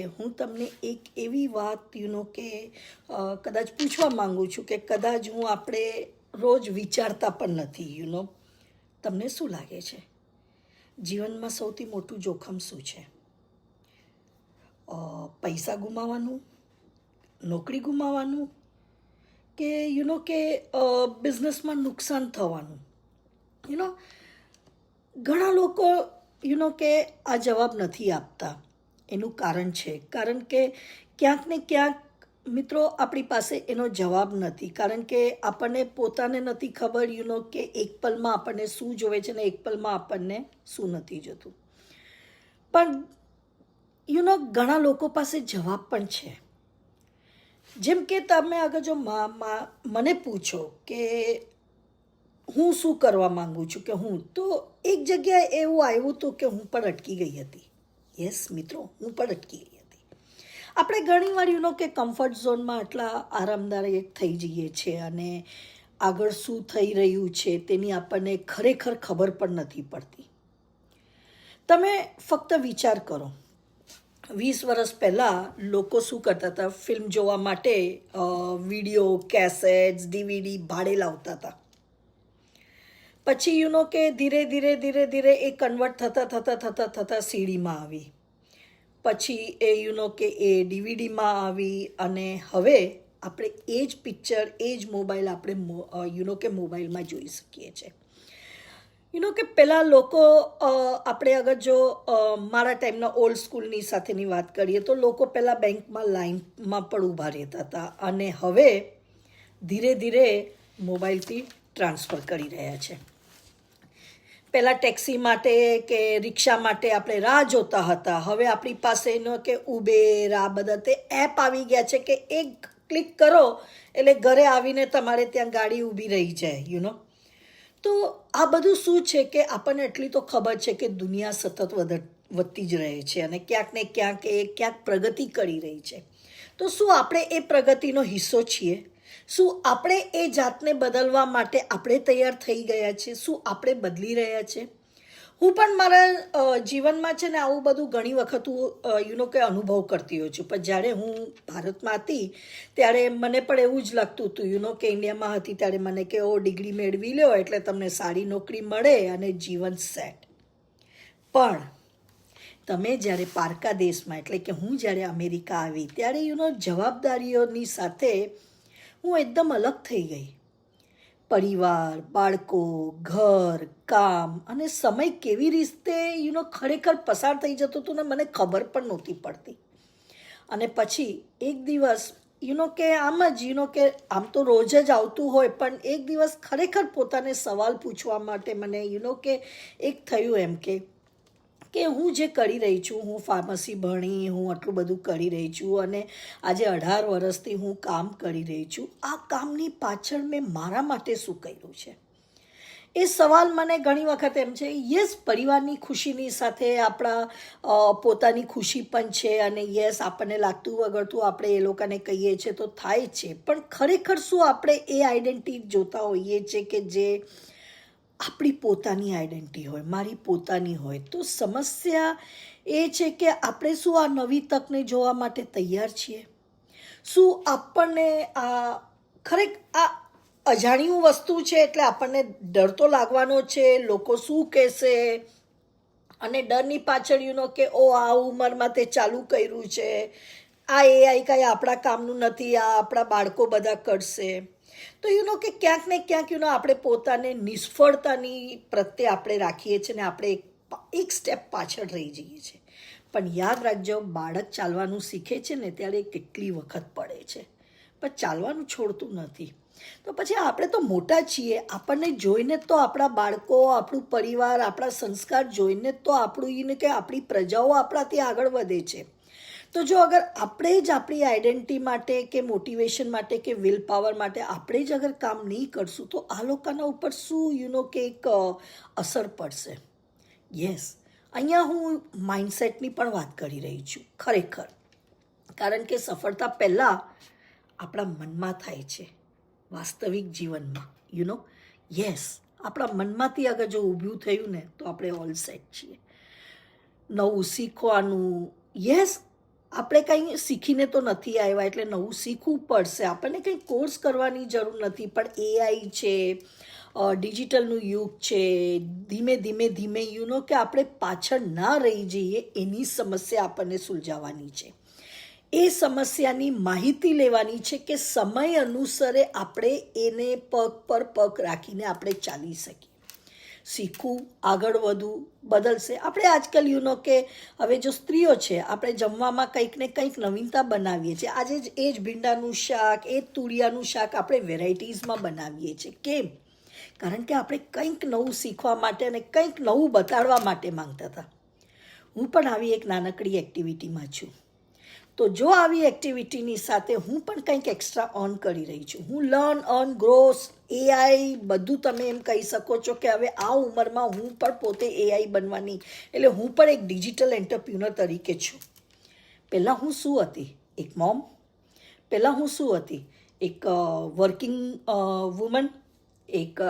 હું તમને એક એવી વાત કે કદાચ પૂછવા માંગુ છું કે કદાચ હું આપણે રોજ વિચારતા પણ નથી. તમને શું લાગે છે જીવનમાં સૌથી મોટું જોખમ શું છે? પૈસા ગુમાવવાનું, નોકરી ગુમાવવાનું, કે કે બિઝનેસમાં નુકસાન થવાનું? ઘણા લોકો કે આ જવાબ નથી આપતા. એનું કારણ છે કારણ કે ક્યાંક ને ક્યાંક મિત્રો આપણી પાસે એનો જવાબ નથી, કારણ કે આપણને પોતાને નથી ખબર કે એક પલમાં આપણને શું જોવે છે ને એક પલમાં આપણને શું નથી જોતું. પણ ઘણા લોકો પાસે જવાબ પણ છે. જેમ કે તમે અગર જો મને પૂછો કે હું શું કરવા માંગુ છું, કે તો એક જગ્યાએ એવું આવ્યું હતું કે હું પણ અટકી ગઈ હતી. યસ મિત્રો, હું પણ અટકી ગઈ હતી. આપણે ઘણીવાર કે કમ્ફર્ટ ઝોનમાં આટલા આરામદાયક થઈ જઈએ છીએ અને આગળ શું થઈ રહ્યું છે તેની આપણને ખરેખર ખબર પણ નથી પડતી. તમે ફક્ત વિચાર કરો, 20 વર્ષ પહેલાં લોકો શું કરતા હતા? ફિલ્મ જોવા માટે વિડીયો, કેસેટ્સ, ડીવીડી ભાડે લાવતા હતા. પછી કે ધીરે ધીરે ધીરે ધીરે એ કન્વર્ટ થતા સીડીમાં આવી. પછી એ કે એ ડીવીડીમાં આવી અને હવે આપણે એ જ પિક્ચર, એ જ મોબાઈલ આપણે કે મોબાઈલમાં જોઈ શકીએ છીએ. કે પહેલાં લોકો, આપણે અગર જો મારા ટાઈમના ઓલ્ડ સ્કૂલની સાથેની વાત કરીએ તો લોકો પહેલાં બેંકમાં લાઈનમાં પણ ઊભા રહેતા હતા અને હવે ધીરે ધીરે મોબાઈલથી ટ્રાન્સફર કરી રહ્યા છે. પહેલાં ટેક્સી માટે કે રિક્ષા માટે આપણે રાહ જોતા હતા. હવે આપણી પાસે કે ઉબેર, આ બધા તે એપ આવી ગયા છે કે એક ક્લિક કરો એટલે ઘરે આવીને તમારે ત્યાં ગાડી ઊભી રહી જાય. તો આ બધું શું છે કે આપણને એટલી તો ખબર છે કે દુનિયા સતત વધતી જ રહે છે અને ક્યાંક ને ક્યાંક પ્રગતિ કરી રહી છે. તો શું આપણે એ પ્રગતિનો હિસ્સો છીએ? શું આપણે એ જાતને બદલવા માટે આપણે તૈયાર થઈ ગયા છીએ? શું આપણે બદલી રહ્યા છીએ? હું પણ મારા જીવનમાં છે ને આવું બધું ઘણી વખત હું કે અનુભવ કરતી હોઉં છું. પણ જ્યારે હું ભારતમાં હતી ત્યારે મને પણ એવું જ લાગતું હતું કે ઇન્ડિયામાં હતી ત્યારે મને કે ડિગ્રી મેળવી લ્યો એટલે તમને સારી નોકરી મળે અને જીવન સેટ. પણ તમે જ્યારે પારકા દેશમાં, એટલે કે હું જ્યારે અમેરિકા આવી ત્યારે જવાબદારીઓની સાથે હું એકદમ અલગ થઈ ગઈ. પરિવાર, બાળકો, ઘર, કામ અને સમય કેવી રીતે ખરેખર પસાર થઈ જતો હતો ને મને ખબર પણ નહોતી પડતી. અને પછી એક દિવસ કે આમ જ કે આમ તો રોજ જ આવતું હોય, પણ એક દિવસ ખરેખર પોતાને સવાલ પૂછવા માટે મને કે એક થયું એમ કે હું જે કરી રહી છું, હું ફાર્મસી ભણી, હું આટલું બધું કરી રહી છું અને આજે 18 વર્ષથી હું કામ કરી રહી છું. આ કામની પાછળ મેં મારા માટે શું કર્યું છે? એ સવાલ મને ઘણી વખત એમ છે. યસ, પરિવારની ખુશીની સાથે આપણા પોતાની ખુશી પણ છે અને યસ, આપણને લાગતું વગરતું આપણે એ લોકોને કહીએ છીએ તો થાય છે. પણ ખરેખર શું આપણે એ આઈડેન્ટિટી જોતા હોઈએ છીએ કે જે આપણી પોતાની આઈડેન્ટિટી હોય, મારી પોતાની હોય? તો સમસ્યા એ છે કે આપણે શું આ નવી તકને જોવા માટે તૈયાર છીએ? શું આપણને આ અજાણ્યું વસ્તુ છે એટલે આપણને ડર તો લાગવાનો છે, લોકો શું કહેશે, અને ડરની પાછળ કે આ ઉંમરમાં તે ચાલુ કર્યું છે, આ એઆઈ કાંઈ આપણા કામનું નથી, આ આપણા બાળકો બધા કરશે. તો કે ક્યાંક ને ક્યાંક આપણે પોતાને નિષ્ફળતાની પ્રત્યે આપણે રાખીએ છીએ ને આપણે એક સ્ટેપ પાછળ રહી જઈએ છીએ. પણ યાદ રાખજો, બાળક ચાલવાનું શીખે છે ને ત્યારે કેટલી વખત પડે છે પણ ચાલવાનું છોડતું નથી. તો પછી આપણે તો મોટા છીએ, આપણને જોઈને તો આપણા બાળકો, આપણું પરિવાર, આપણા સંસ્કાર જોઈને તો આપણું કે આપણી પ્રજાઓ આપણાથી આગળ વધે છે. તો જો અગર આપણે જ આપણી આઈડેન્ટિટી માટે કે મોટિવેશન માટે કે વિલ પાવર માટે આપણે જ અગર કામ નહીં કરશું તો આ લોકોના ઉપર શું કે એક અસર પડશે. યસ, અહીંયા હું માઇન્ડસેટની પણ વાત કરી રહી છું ખરેખર. કારણ કે સફળતા પહેલાં આપણા મનમાં થાય છે, વાસ્તવિક જીવનમાં. યસ, આપણા મનમાંથી અગર જો ઊભું થયું ને તો આપણે ઓલ સેટ છીએ. નવું શીખવાનું, યસ, આપણે કંઈ શીખીને તો નથી આવ્યા એટલે નવું શીખવું પડશે. આપણને કંઈ કોર્સ કરવાની જરૂર નથી, પણ એઆઈ છે, ડિજિટલનું યુગ છે, ધીમે ધીમે ધીમે કે આપણે પાછળ ના રહી જઈએ એની સમસ્યા આપણને સુલઝાવવાની છે. એ સમસ્યાની માહિતી લેવાની છે કે સમય અનુસારે આપણે એને પગ પર પગ રાખીને આપણે ચાલી શકીએ. શીખવું, આગળ વધવું, બદલશે. આપણે આજકાલ કે હવે જો સ્ત્રીઓ છે, આપણે જમવામાં કંઈક ને કંઈક નવીનતા બનાવીએ છીએ. આજે જ એ જ ભીંડાનું શાક, એ જ તુરિયાનું શાક આપણે વેરાયટીઝમાં બનાવીએ છીએ. કેમ? કારણ કે આપણે કંઈક નવું શીખવા માટે અને કંઈક નવું બતાડવા માટે માંગતા હતા. હું પણ આવી એક નાનકડી એક્ટિવિટીમાં છું. તો જો આવી એક્ટિવિટીની સાથે હું પણ કંઈક એક્સ્ટ્રા ઓન કરી રહી છું. હું લર્ન, અર્ન, ગ્રોસ, એઆઈ બધું તમે એમ કહી શકો છો કે હવે આ ઉંમરમાં હું પણ પોતે એઆઈ બનવાની, એટલે હું પણ એક ડિજિટલ એન્ટરપ્રિન્યોર તરીકે છું. પહેલાં હું શું હતી? એક મોમ. પહેલાં હું શું હતી? એક વર્કિંગ વુમન, એક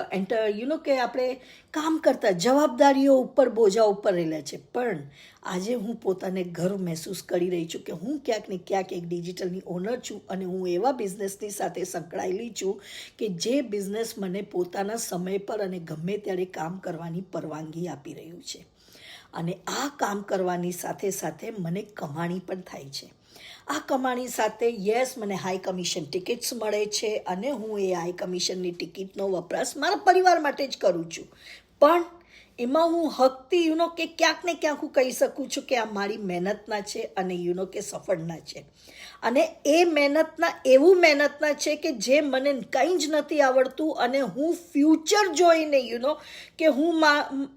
કે આપણે કામ કરતા, જવાબદારીઓ ઉપર, બોજા ઉપર રહેલા છે. પણ આજે હું પોતાને ગર્વ મહેસૂસ કરી રહી છું કે હું ક્યાંક ને ક્યાંક એક ડિજિટલની ઓનર છું અને હું એવા બિઝનેસની સાથે સંકળાયેલી છું કે જે બિઝનેસ મને પોતાના સમય પર અને ગમે ત્યારે કામ કરવાની પરવાનગી આપી રહ્યું છે. અને આ કામ કરવાની સાથે સાથે મને કમાણી પણ થાય છે. આ કમાણી સાથે મને હાઈ કમિશન ટિકિટ્સ મળે છે અને હું એ હાઈ કમિશનની ટિકિટનો વપરાશ મારા પરિવાર માટે જ કરું છું. પણ એમાં હું હકથી કે ક્યાંક ને ક્યાંક હું કહી શકું છું કે આ મારી મહેનતના છે અને કે સફળના છે. અને એ એવું મહેનતના છે કે જે મને કંઈ જ નથી આવડતું અને હું ફ્યુચર જોઈને કે હું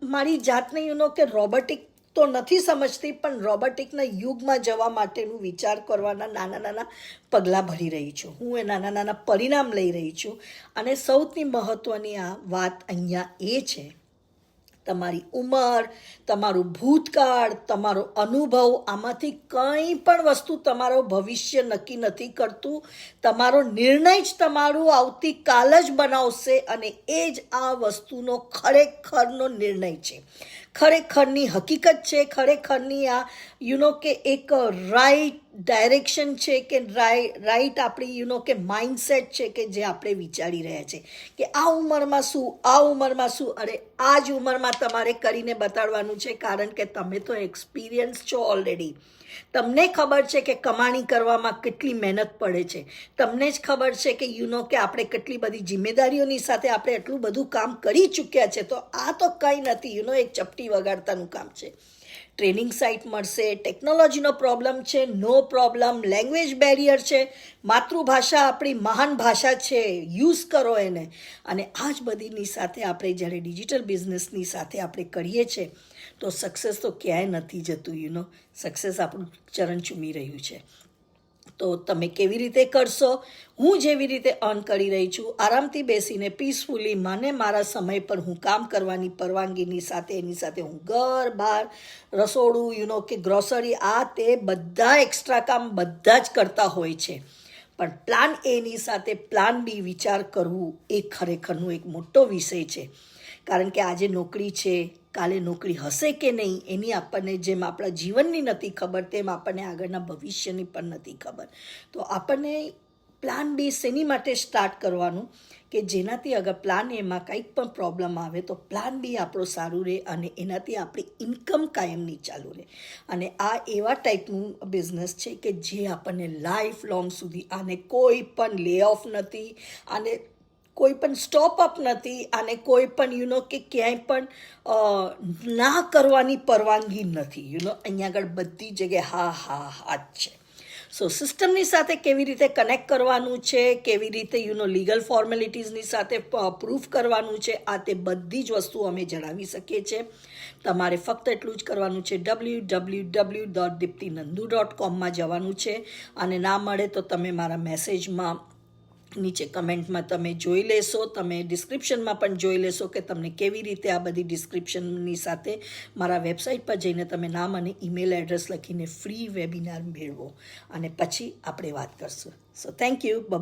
મારી જાતને કે રોબોટિક તો નથી સમજતી, પણ રોબોટિકના યુગમાં જવા માટેનું વિચાર કરવાના નાના નાના પગલાં ભરી રહી છું. હું એ નાના નાના પરિણામ લઈ રહી છું. અને સૌથી મહત્ત્વની આ વાત અહીંયા એ છે, તમારી ઉંમર, તમારું ભૂતકાળ, તમારો અનુભવ, આમાંથી કંઈ પણ વસ્તુ તમારો ભવિષ્ય નક્કી નથી કરતું. તમારો નિર્ણય જ તમારું આવતીકાલ જ બનાવશે અને એ જ આ વસ્તુનો ખરેખરનો નિર્ણય છે, ખરેખરની હકીકત છે, ખરેખરની આ કે એક રાઈટ ડાયરેક્શન છે કે રાઈટ આપણી કે માઇન્ડસેટ છે કે જે આપણે વિચારી રહ્યા છે કે આ ઉંમરમાં શું, આ ઉંમરમાં શું. અરે આ જ ઉંમરમાં તમારે કરીને બતાડવાનું છે, કારણ કે તમે તો એક્સપિરિયન્સ છો ઓલરેડી. તમને ખબર છે કે કમાણી કરવામાં કેટલી મહેનત પડે છે. તમને જ ખબર છે કે કે આપણે કેટલી બધી જિમ્મેદારીઓની સાથે આપણે એટલું બધું કામ કરી ચૂક્યા છે. તો આ તો કંઈ નથી, એક ચપટી વગાડતાનું કામ છે. ટ્રેનિંગ સાઇટ મળશે, ટેકનોલોજીનો પ્રોબ્લેમ છે, નો પ્રોબ્લેમ, લેંગ્વેજ બેરિયર છે, માતૃભાષા આપણી મહાન ભાષા છે, યુઝ કરો એને. અને આ જ બધીની સાથે આપણે જ્યારે ડિજિટલ બિઝનેસની સાથે આપણે કરીએ છીએ તો સક્સેસ તો ક્યાંય નથી જતું. સક્સેસ આપણું ચરણ ચૂમી રહ્યું છે. તો તમે કેવી રીતે કરશો? હું જેવી રીતે અર્ન કરી રહી છું, આરામથી બેસીને પીસફુલી મને મારા સમય પર હું કામ કરવાની પરવાનગીની સાથે, એની સાથે હું ઘર, બહાર, રસોડું, કે ગ્રોસરી, આ તે બધા એક્સ્ટ્રા કામ બધા જ કરતા હોય છે. પણ પ્લાન એની સાથે પ્લાન બી વિચાર કરવું એ ખરેખરનું એક મોટો વિષય છે. કારણ કે આજે નોકરી છે, કાલે નોકરી હશે કે નહીં એની આપણને જેમ આપણા જીવનની નથી ખબર, તેમ આપણને આગળના ભવિષ્યની પણ નથી ખબર. તો આપણને પ્લાન બી શેની માટે સ્ટાર્ટ કરવાનું કે જેનાથી અગર પ્લાન એમાં કંઈક પણ પ્રોબ્લેમ આવે તો પ્લાન બી આપણો સારું રહે અને એનાથી આપણી ઇન્કમ કાયમની ચાલુ રહે. અને આ એવા ટાઈપનું બિઝનેસ છે કે જે આપણને લાઈફ લોંગ સુધી, આને કોઈ પણ લે ઓફ નથી, આને કોઈ પણ સ્ટોપ અપ નથી, અને કોઈ પણ કે ક્યાંય પણ ના કરવાની પરવાનગી નથી. અહીંયા આગળ બધી જગ્યાએ હા જ છે. સો સિસ્ટમની સાથે કેવી રીતે કનેક્ટ કરવાનું છે, કેવી રીતે લીગલ ફોર્મેલિટીઝની સાથે પ્રૂફ કરવાનું છે, આ તે બધી જ વસ્તુ અમે જણાવી શકીએ છીએ. તમારે ફક્ત એટલું જ કરવાનું છે, www.diptinandu.com જવાનું છે. અને ના મળે તો તમે મારા મેસેજમાં નીચે કમેન્ટમાં તમે જોઈ લેશો, તમે ડિસ્ક્રિપ્શનમાં પણ જોઈ લેશો કે તમને કેવી રીતે આ બધી ડિસ્ક્રિપ્શનની સાથે મારા વેબસાઇટ પર જઈને તમે નામ અને ઈમેલ એડ્રેસ લખીને ફ્રી વેબિનાર મેળવો અને પછી આપણે વાત કરશું. So thank you, by.